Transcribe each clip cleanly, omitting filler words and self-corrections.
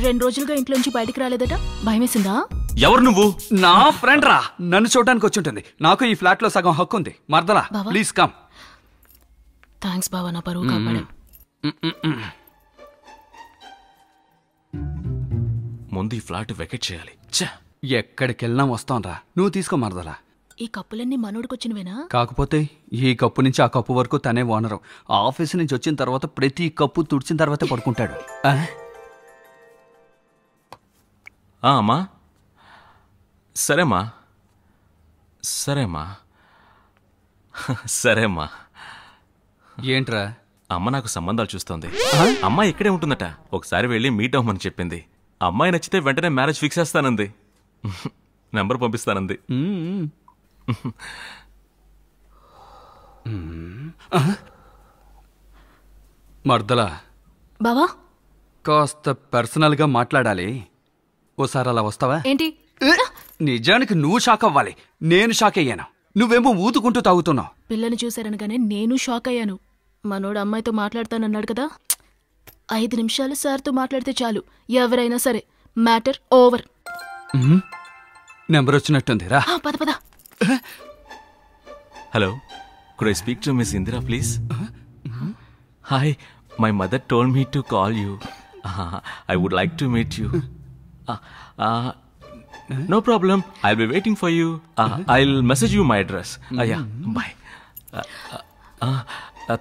2 రోజులుగా ఇంట్లోంచి బయటికి రాలేదట, భయమేసిందా? ఎవరు నువ్వు? నా ఫ్రెండ్ రా, నన్ను చూడడానికి వచ్చుంటుంది. నాకు ఈ ఫ్లాట్ లో సగం హక్కు ఉంది. మర్దలా ప్లీజ్ కమ్. థ్యాంక్స్ బావా, నా పరువు కాపాడా. ముందు ఈ ఫ్లాట్ వెకెట్ చేయాలి. ఎక్కడికెళ్ళినా వస్తాం రా, నువ్వు తీసుకో మరదలా. ఈ కప్పులన్నీ మనోడికొచ్చినవేనా? కాకపోతే ఈ కప్పు నుంచి ఆ కప్పు వరకు తనే ఓనరు. ఆఫీస్ నుంచి వచ్చిన తర్వాత ప్రతి కప్పు తుడిచిన తర్వాతే పడుకుంటాడు. అమ్మా సరేమ్మా సరేమ్మా సరేమ్మా. ఏంట్రా? అమ్మ నాకు సంబంధాలు చూస్తోంది. అమ్మాయి ఇక్కడే ఉంటుందట, ఒకసారి వెళ్ళి మీట్ అవ్వమని చెప్పింది. అమ్మాయి నచ్చితే వెంటనే మ్యారేజ్ ఫిక్స్ చేస్తానంది. నెంబర్ పంపిస్తానంది. మర్దలా బావా, కాస్త పర్సనల్ గా మాట్లాడాలి. ఓసారి అలా వస్తావా? ఏంటి? నిజానికి నువ్వు షాక్ అవ్వాలి, నేను షాక్ అయ్యాను. నువ్వేమో ఊతుకుంటూ తాగుతున్నావు. పిల్లని చూశారనగానే నేను షాక్ అయ్యాను. మనోడు అమ్మాయితో మాట్లాడతానన్నాడు కదా, 5 నిమిషాలు సార్తో మాట్లాడితే చాలు, ఎవరైనా సరే మ్యాటర్ ఓవర్. నెంబర్ వచ్చినట్టుంది, రా. పద పద. Hello, could I speak to Miss Indira please? Hi, my mother told me to call you. I would like to meet you. No problem. I'll be waiting for you. I'll message you my address. Yeah, bye.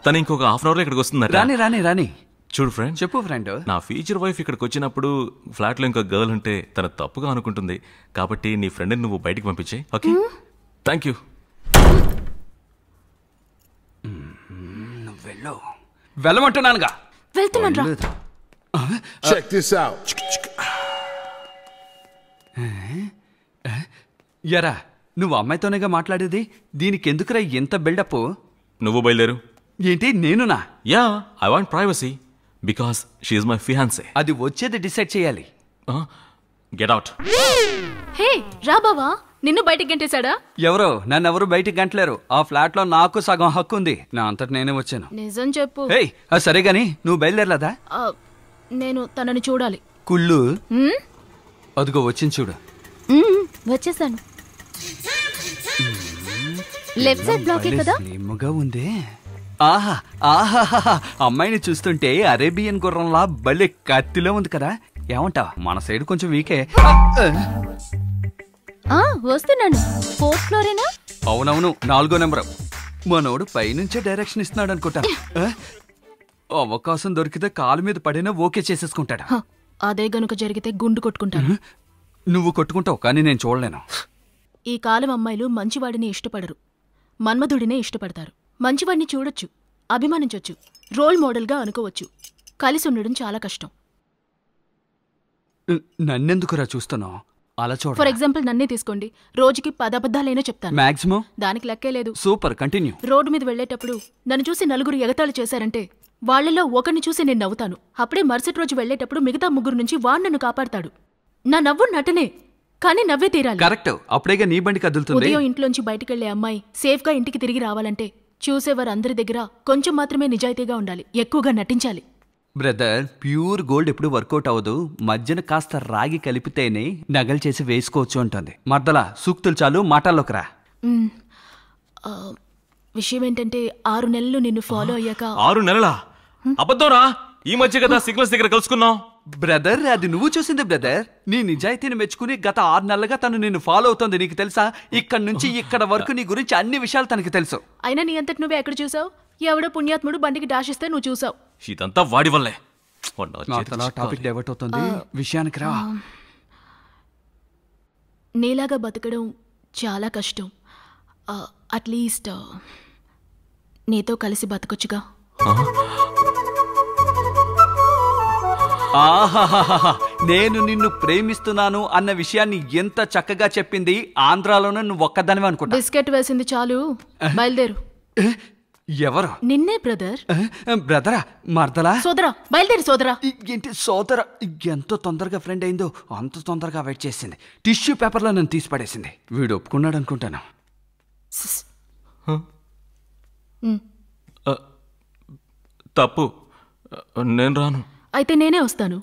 తను ఇంకొక half an అవర్లో ఇక్కడికి వస్తుందట. రాని రాని రాని. చూడు friend, చెప్పు ఫ్రెండ్. నా ఫ్యూచర్ వైఫ్ ఇక్కడికి వచ్చినప్పుడు ఫ్లాట్లో ఇంకో గర్ల్ ఉంటే తను తప్పుగా అనుకుంటుంది. కాబట్టి నీ ఫ్రెండ్ని నువ్వు బయటికి పంపించే. Okay, thank you. నువ్వు వెళ్ళు. వెళ్ళమంటున్నానుగా. వెళ్తున్నాను. Check this out. ఎరా, నువ్వు అమ్మాయితోనేగా మాట్లాడేది, దీనికి ఎందుకురా ఎంత బిల్డప్? నువ్వు బయలుదేరు. ఏంటి నేనునా? Yeah, I want privacy because she is my fiancee. అది వచ్చేది డిసైడ్ చేయాలి. Get out. హే రా బావా, నిన్ను బయటికి గంటేశాడా? ఎవరో నన్నెవరు బయటికి గంటలేరు. ఆ ఫ్లాట్ లో నాకు సగం హక్కు ఉంది. నా అంతటి నేనే వచ్చాను. నిజం చెప్పు. హే, సరే గాని నువ్వు బయలుదేరలేదా? నేను తనని చూడాలి. కుళ్ళు, అదిగో వచ్చింది చూడు. వచ్చేసాను. లెఫ్ట్ సైడ్ బ్లాక్ కదా. స్లిమ్గా ఉంది. ఆహా ఆహా, అమ్మాయిని చూస్తుంటే అరేబియన్ గుర్రంలా భలే కత్తిలో ఉంది కదా. ఏమంటావు? మన సైడ్ కొంచెం వీకే. వస్తున్నాను. 4th ఫ్లోరేనా? అవునవును, 4వ నెంబర్. మనోడు పైనుంచే డైరెక్షన్ ఇస్తున్నాడు అనుకుంటా. అవకాశం దొరికితే కాలు మీద పడినా ఓకే చేసేసుకుంటాడా. అదే గనుక జరిగితే గుండు కొట్టుకుంటాను. నువ్వు కొట్టుకుంటావు, కానీ నేను చూడలేను. ఈ కాలం అమ్మాయిలు మంచివాడిని ఇష్టపడరు, మన్మధుడినే ఇష్టపడతారు. మంచివాడిని చూడొచ్చు, అభిమానించొచ్చు, రోల్ మోడల్గా అనుకోవచ్చు. కలిసి ఉండడం చాలా కష్టం. నన్నెందుకురా చూస్తున్నావు? అలా చూడ. ఫర్ ఎగ్జాంపుల్ నన్నే తీసుకోండి. రోజుకి 10 అబద్ధాలైనా చెప్తాను. మాక్సిమం? దానికి లెక్కే లేదు. Super, continue. రోడ్డు మీద వెళ్లేటప్పుడు నన్ను చూసి నలుగురు ఎగతాళి చేశారంటే వాళ్లలో ఒకరిని చూసి నేను నవ్వుతాను. అప్పుడే మరుసటి రోజు వెళ్లేటప్పుడు మిగతా 3 నుంచి వాడు నన్ను కాపాడతాడు. నా నవ్వు నటనే, కానీ నవ్వే తీరాలి. కరెక్ట్. అప్పుడేగా నీ బండి కదులుతుంది. ఉదయం ఇంట్లోంచి బయటికెళ్లే అమ్మాయి సేఫ్ గా ఇంటికి తిరిగి రావాలంటే చూసేవారందరి దగ్గర కొంచెం మాత్రమే నిజాయితీగా ఉండాలి, ఎక్కువగా నటించాలి. బ్రదర్, ప్యూర్ గోల్డ్ ఎప్పుడు వర్కౌట్ అవ్వదు. మధ్యన కాస్త రాగి కలిపితేనే నగలు చేసి వేసుకోవచ్చు అంటుంది. మర్దలా, సూక్తులు చాలు, మాటల్లోకి రా. విషయం ఏంటంటే 6 నెలలు నిన్ను ఫాలో అయ్యాక. 6 నెలలా? అబద్ధంరా, ఈ మధ్య కదా సిగ్నల్స్ దగ్గర కలుసుకున్నాం. బ్రదర్, అది నువ్వు చూసింది బ్రదర్. నీ నిజాయితీని మెచ్చుకుని గత 6 నెలలుగా తను నిన్ను ఫాలో అవుతుంది. నీకు తెలుసా? ఇక్కడ నుంచి ఇక్కడ వరకు నీ గురించి అన్ని విషయాలు తనకి తెలుసు. అయినా నీ అంతటి నువ్వే ఎక్కడ చూసావు? ఎవడో పుణ్యాత్ముడు బండికి డాష్ ఇస్తే నువ్వు చూసావు. ఇదంతా వాడి వల్లే. టాపిక్ డైవర్ట్ అవుతుంది, విషయానికి రా. నీలాగా బతకడం చాలా కష్టం. అట్లీస్ట్ నీతో కలిసి బతకొచ్చుగా. ఆహాహాహా, నేను నిన్ను ప్రేమిస్తున్నాను అన్న విషయాన్ని ఎంత చక్కగా చెప్పింది. ఆంధ్రాలోనే నువ్వు ఒక్కదానివే అనుకుంటా. బిస్కెట్ వేసింది చాలు, బయలుదేరు. ఎవరు? నిన్నే బ్రదర్. బ్రదరా? మర్దలా? సోదరా, బయలుదేరు సోదరా. ఏంటి సోదరా? ఎంత తొందరగా ఫ్రెండ్ అయిందో అంత తొందరగా వెయిట్ చేసింది. టిష్యూ పేపర్లో నన్ను తీసి పడేసింది. వీడు ఒప్పుకున్నాడు అనుకుంటాను. తప్పు, నేను రాను. అయితే నేనే వస్తాను.